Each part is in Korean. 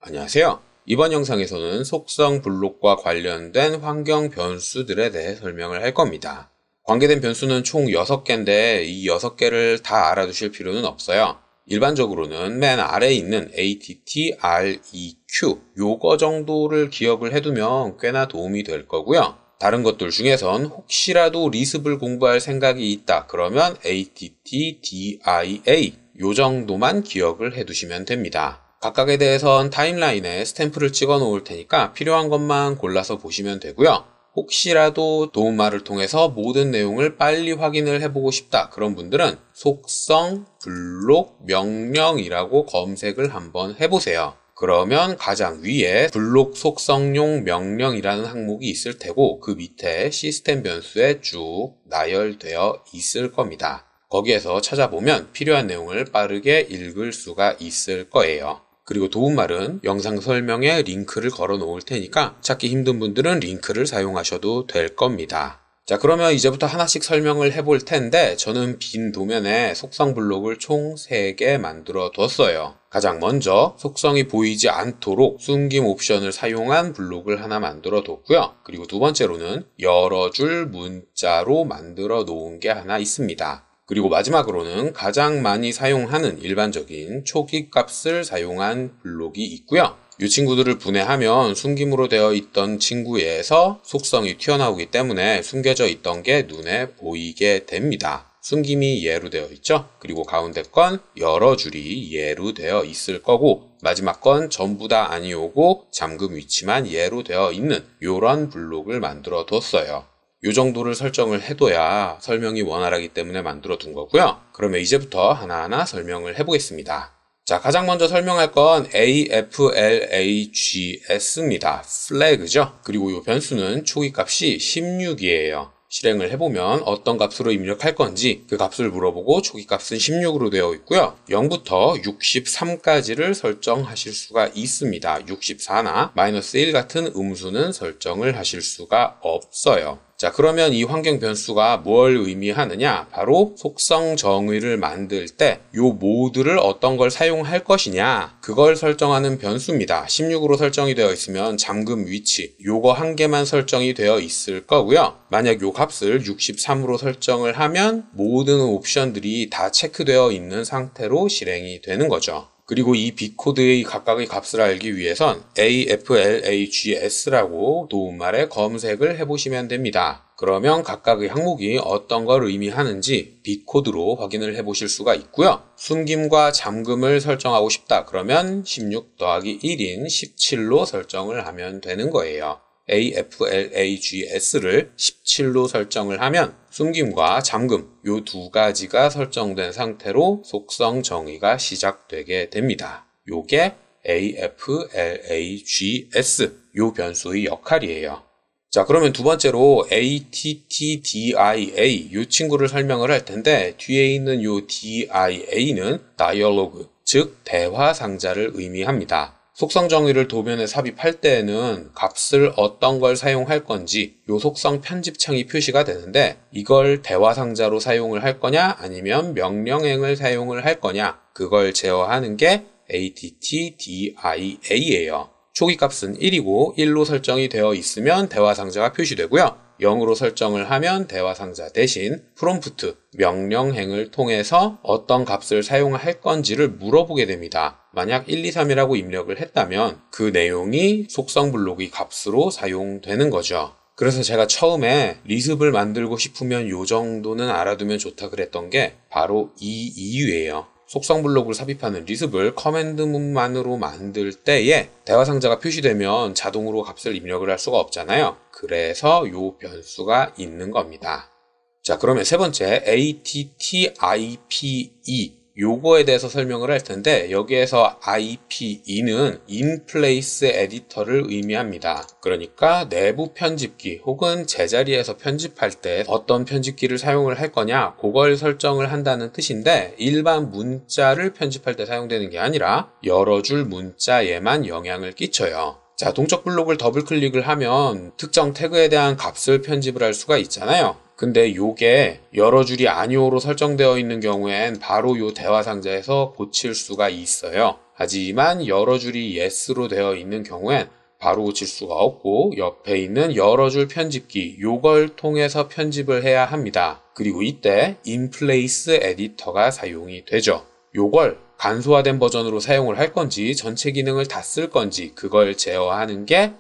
안녕하세요. 이번 영상에서는 속성 블록과 관련된 환경 변수들에 대해 설명을 할 겁니다. 관계된 변수는 총 6개인데 이 6개를 다 알아두실 필요는 없어요. 일반적으로는 맨 아래에 있는 ATT, REQ 요거 정도를 기억을 해두면 꽤나 도움이 될 거고요. 다른 것들 중에선 혹시라도 리습을 공부할 생각이 있다 그러면 ATT, DIA 요 정도만 기억을 해두시면 됩니다. 각각에 대해선 타임라인에 스탬프를 찍어 놓을 테니까 필요한 것만 골라서 보시면 되고요. 혹시라도 도움말을 통해서 모든 내용을 빨리 확인을 해보고 싶다 그런 분들은 속성, 블록, 명령이라고 검색을 한번 해보세요. 그러면 가장 위에 블록 속성용 명령이라는 항목이 있을 테고 그 밑에 시스템 변수에 쭉 나열되어 있을 겁니다. 거기에서 찾아보면 필요한 내용을 빠르게 읽을 수가 있을 거예요. 그리고 도움말은 영상 설명에 링크를 걸어 놓을 테니까 찾기 힘든 분들은 링크를 사용하셔도 될 겁니다. 자, 그러면 이제부터 하나씩 설명을 해볼 텐데 저는 빈 도면에 속성 블록을 총 3개 만들어 뒀어요. 가장 먼저 속성이 보이지 않도록 숨김 옵션을 사용한 블록을 하나 만들어 뒀고요. 그리고 두 번째로는 여러 줄 문자로 만들어 놓은 게 하나 있습니다. 그리고 마지막으로는 가장 많이 사용하는 일반적인 초기 값을 사용한 블록이 있고요. 이 친구들을 분해하면 숨김으로 되어 있던 친구에서 속성이 튀어나오기 때문에 숨겨져 있던 게 눈에 보이게 됩니다. 숨김이 예로 되어 있죠. 그리고 가운데 건 여러 줄이 예로 되어 있을 거고 마지막 건 전부 다 아니오고 잠금 위치만 예로 되어 있는 이런 블록을 만들어 뒀어요. 이 정도를 설정을 해둬야 설명이 원활하기 때문에 만들어 둔 거고요. 그러면 이제부터 하나하나 설명을 해보겠습니다. 자, 가장 먼저 설명할 건 AFLAGS입니다. 플래그죠. 그리고 이 변수는 초기 값이 16이에요. 실행을 해보면 어떤 값으로 입력할 건지 그 값을 물어보고 초기 값은 16으로 되어 있고요. 0부터 63까지를 설정하실 수가 있습니다. 64나 -1 같은 음수는 설정을 하실 수가 없어요. 자, 그러면 이 환경 변수가 뭘 의미하느냐? 바로 속성 정의를 만들 때 이 모드를 어떤 걸 사용할 것이냐? 그걸 설정하는 변수입니다. 16으로 설정이 되어 있으면 잠금 위치 요거 한 개만 설정이 되어 있을 거고요. 만약 요 값을 63으로 설정을 하면 모든 옵션들이 다 체크되어 있는 상태로 실행이 되는 거죠. 그리고 이 빗코드의 각각의 값을 알기 위해선 AFLAGS라고 도움말에 검색을 해보시면 됩니다. 그러면 각각의 항목이 어떤 걸 의미하는지 빗코드로 확인을 해보실 수가 있고요. 숨김과 잠금을 설정하고 싶다 그러면 16 더하기 1인 17로 설정을 하면 되는 거예요. AFLAGS를 17로 설정을 하면 숨김과 잠금 요 두 가지가 설정된 상태로 속성 정의가 시작되게 됩니다. 요게 AFLAGS 요 변수의 역할이에요. 자, 그러면 두 번째로 ATTDIA 요 친구를 설명을 할 텐데 뒤에 있는 요 DIA는 다이얼로그 즉 대화 상자를 의미합니다. 속성 정의를 도면에 삽입할 때에는 값을 어떤 걸 사용할 건지 요 속성 편집창이 표시가 되는데 이걸 대화 상자로 사용을 할 거냐 아니면 명령행을 사용을 할 거냐 그걸 제어하는 게 ATTDIA예요. 초기 값은 1이고 1로 설정이 되어 있으면 대화 상자가 표시되고요. 0으로 설정을 하면 대화 상자 대신 프롬프트 명령행을 통해서 어떤 값을 사용할 건지를 물어보게 됩니다. 만약 1, 2, 3이라고 입력을 했다면 그 내용이 속성 블록의 값으로 사용되는 거죠. 그래서 제가 처음에 리습을 만들고 싶으면 요 정도는 알아두면 좋다 그랬던 게 바로 이 이유예요. 속성 블록을 삽입하는 리습을 커맨드문만으로 만들 때에 대화 상자가 표시되면 자동으로 값을 입력을 할 수가 없잖아요. 그래서 요 변수가 있는 겁니다. 자, 그러면 세 번째 ATTIPE 요거에 대해서 설명을 할 텐데 여기에서 IPE는 인플레이스 에디터를 의미합니다. 그러니까 내부 편집기 혹은 제자리에서 편집할 때 어떤 편집기를 사용을 할 거냐 그걸 설정을 한다는 뜻인데 일반 문자를 편집할 때 사용되는 게 아니라 여러 줄 문자에만 영향을 끼쳐요. 자, 동적 블록을 더블 클릭을 하면 특정 태그에 대한 값을 편집을 할 수가 있잖아요. 근데 요게 여러 줄이 아니오로 설정되어 있는 경우엔 바로 요 대화 상자에서 고칠 수가 있어요. 하지만 여러 줄이 yes로 되어 있는 경우엔 바로 고칠 수가 없고 옆에 있는 여러 줄 편집기 요걸 통해서 편집을 해야 합니다. 그리고 이때 인플레이스 에디터가 사용이 되죠. 요걸 간소화된 버전으로 사용을 할 건지 전체 기능을 다 쓸 건지 그걸 제어하는 게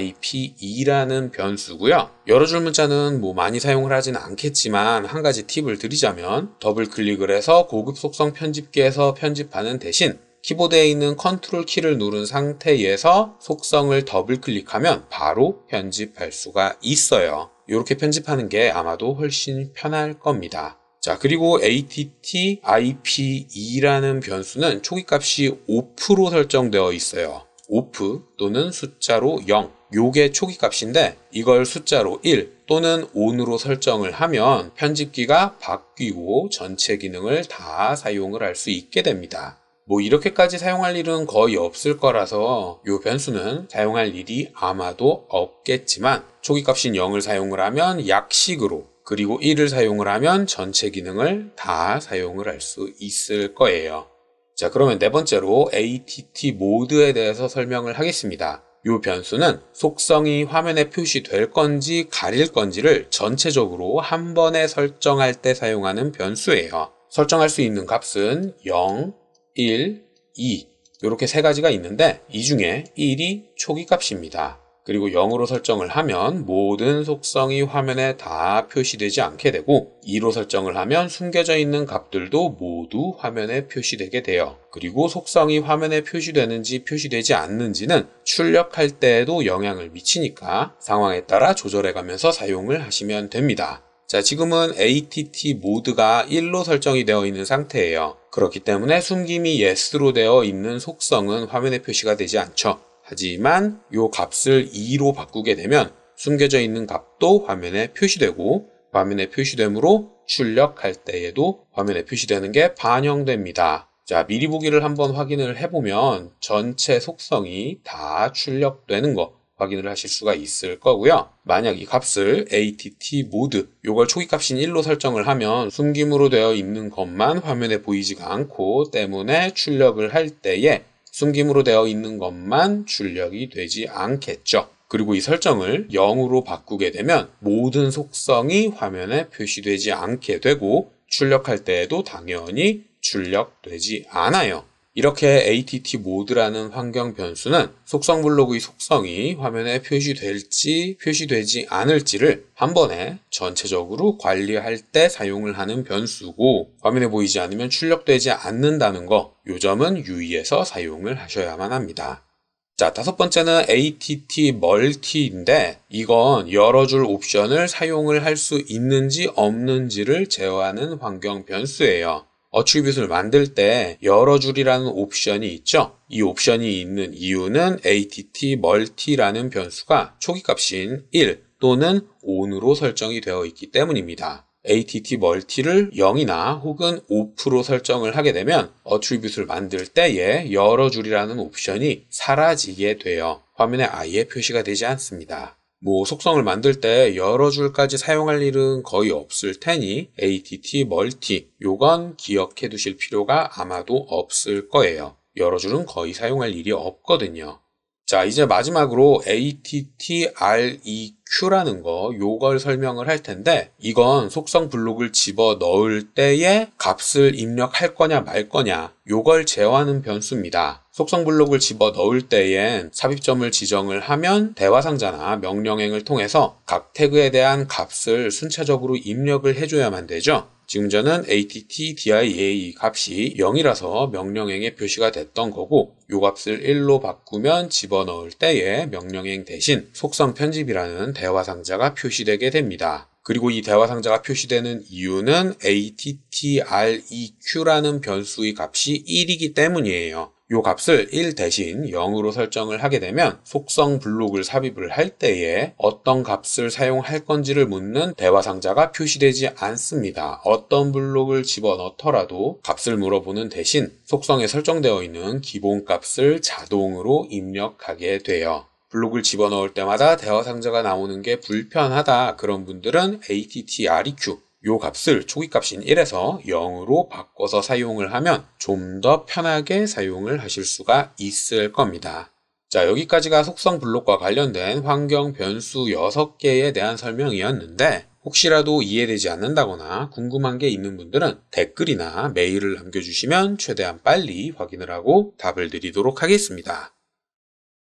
ATTIPE라는 변수고요. 여러 줄 문자는 많이 사용을 하지는 않겠지만 한 가지 팁을 드리자면 더블 클릭을 해서 고급 속성 편집기에서 편집하는 대신 키보드에 있는 컨트롤 키를 누른 상태에서 속성을 더블 클릭하면 바로 편집할 수가 있어요. 이렇게 편집하는 게 아마도 훨씬 편할 겁니다. 자, 그리고 ATTIPE라는 변수는 초기값이 off로 설정되어 있어요. off 또는 숫자로 0 요게 초기값인데 이걸 숫자로 1 또는 on으로 설정을 하면 편집기가 바뀌고 전체 기능을 다 사용을 할 수 있게 됩니다. 이렇게까지 사용할 일은 거의 없을 거라서 이 변수는 사용할 일이 아마도 없겠지만 초기값인 0을 사용을 하면 약식으로 그리고 1을 사용을 하면 전체 기능을 다 사용을 할 수 있을 거예요. 자, 그러면 네 번째로 ATT 모드에 대해서 설명을 하겠습니다. 이 변수는 속성이 화면에 표시될 건지 가릴 건지를 전체적으로 한 번에 설정할 때 사용하는 변수예요. 설정할 수 있는 값은 0, 1, 2 이렇게 세 가지가 있는데 이 중에 1이 초기값입니다. 그리고 0으로 설정을 하면 모든 속성이 화면에 다 표시되지 않게 되고 2로 설정을 하면 숨겨져 있는 값들도 모두 화면에 표시되게 돼요. 그리고 속성이 화면에 표시되는지 표시되지 않는지는 출력할 때에도 영향을 미치니까 상황에 따라 조절해가면서 사용을 하시면 됩니다. 자, 지금은 ATT 모드가 1로 설정이 되어 있는 상태예요. 그렇기 때문에 숨김이 yes로 되어 있는 속성은 화면에 표시가 되지 않죠. 하지만 이 값을 2로 바꾸게 되면 숨겨져 있는 값도 화면에 표시되고 화면에 표시되므로 출력할 때에도 화면에 표시되는 게 반영됩니다. 자, 미리 보기를 한번 확인을 해보면 전체 속성이 다 출력되는 거 확인을 하실 수가 있을 거고요. 만약 이 값을 ATT 모드 요걸 초기값인 1로 설정을 하면 숨김으로 되어 있는 것만 화면에 보이지가 않고 때문에 출력을 할 때에 숨김으로 되어 있는 것만 출력이 되지 않겠죠. 그리고 이 설정을 0으로 바꾸게 되면 모든 속성이 화면에 표시되지 않게 되고 출력할 때에도 당연히 출력되지 않아요. 이렇게 ATT 모드라는 환경 변수는 속성 블록의 속성이 화면에 표시될지 표시되지 않을지를 한 번에 전체적으로 관리할 때 사용을 하는 변수고 화면에 보이지 않으면 출력되지 않는다는 거, 요 점은 유의해서 사용을 하셔야만 합니다. 자, 다섯 번째는 ATT 멀티인데 이건 여러 줄 옵션을 사용을 할 수 있는지 없는지를 제어하는 환경 변수예요. 어트리뷰트를 만들 때 여러 줄이라는 옵션이 있죠. 이 옵션이 있는 이유는 ATT 멀티라는 변수가 초기값인 1 또는 on으로 설정이 되어 있기 때문입니다. ATT 멀티를 0이나 혹은 off로 설정을 하게 되면 어트리뷰트를 만들 때에 여러 줄이라는 옵션이 사라지게 돼요. 화면에 아예 표시가 되지 않습니다. 속성을 만들 때 여러 줄까지 사용할 일은 거의 없을 테니 ATT 멀티 요건 기억해 두실 필요가 아마도 없을 거예요. 여러 줄은 거의 사용할 일이 없거든요. 자, 이제 마지막으로 ATTREQ라는 거 요걸 설명을 할 텐데 이건 속성 블록을 집어 넣을 때에 값을 입력할 거냐 말 거냐 요걸 제어하는 변수입니다. 속성 블록을 집어 넣을 때엔 삽입점을 지정을 하면 대화 상자나 명령행을 통해서 각 태그에 대한 값을 순차적으로 입력을 해줘야만 되죠. 지금 저는 ATTDIA 값이 0이라서 명령행에 표시가 됐던 거고 이 값을 1로 바꾸면 집어넣을 때에 명령행 대신 속성 편집이라는 대화 상자가 표시되게 됩니다. 그리고 이 대화 상자가 표시되는 이유는 ATTREQ라는 변수의 값이 1이기 때문이에요. 이 값을 1 대신 0으로 설정을 하게 되면 속성 블록을 삽입을 할 때에 어떤 값을 사용할 건지를 묻는 대화 상자가 표시되지 않습니다. 어떤 블록을 집어넣더라도 값을 물어보는 대신 속성에 설정되어 있는 기본 값을 자동으로 입력하게 돼요. 블록을 집어넣을 때마다 대화 상자가 나오는 게 불편하다 그런 분들은 ATTREQ 요 값을 초기 값인 1에서 0으로 바꿔서 사용을 하면 좀 더 편하게 사용을 하실 수가 있을 겁니다. 자, 여기까지가 속성 블록과 관련된 환경 변수 6개에 대한 설명이었는데 혹시라도 이해되지 않는다거나 궁금한 게 있는 분들은 댓글이나 메일을 남겨주시면 최대한 빨리 확인을 하고 답을 드리도록 하겠습니다.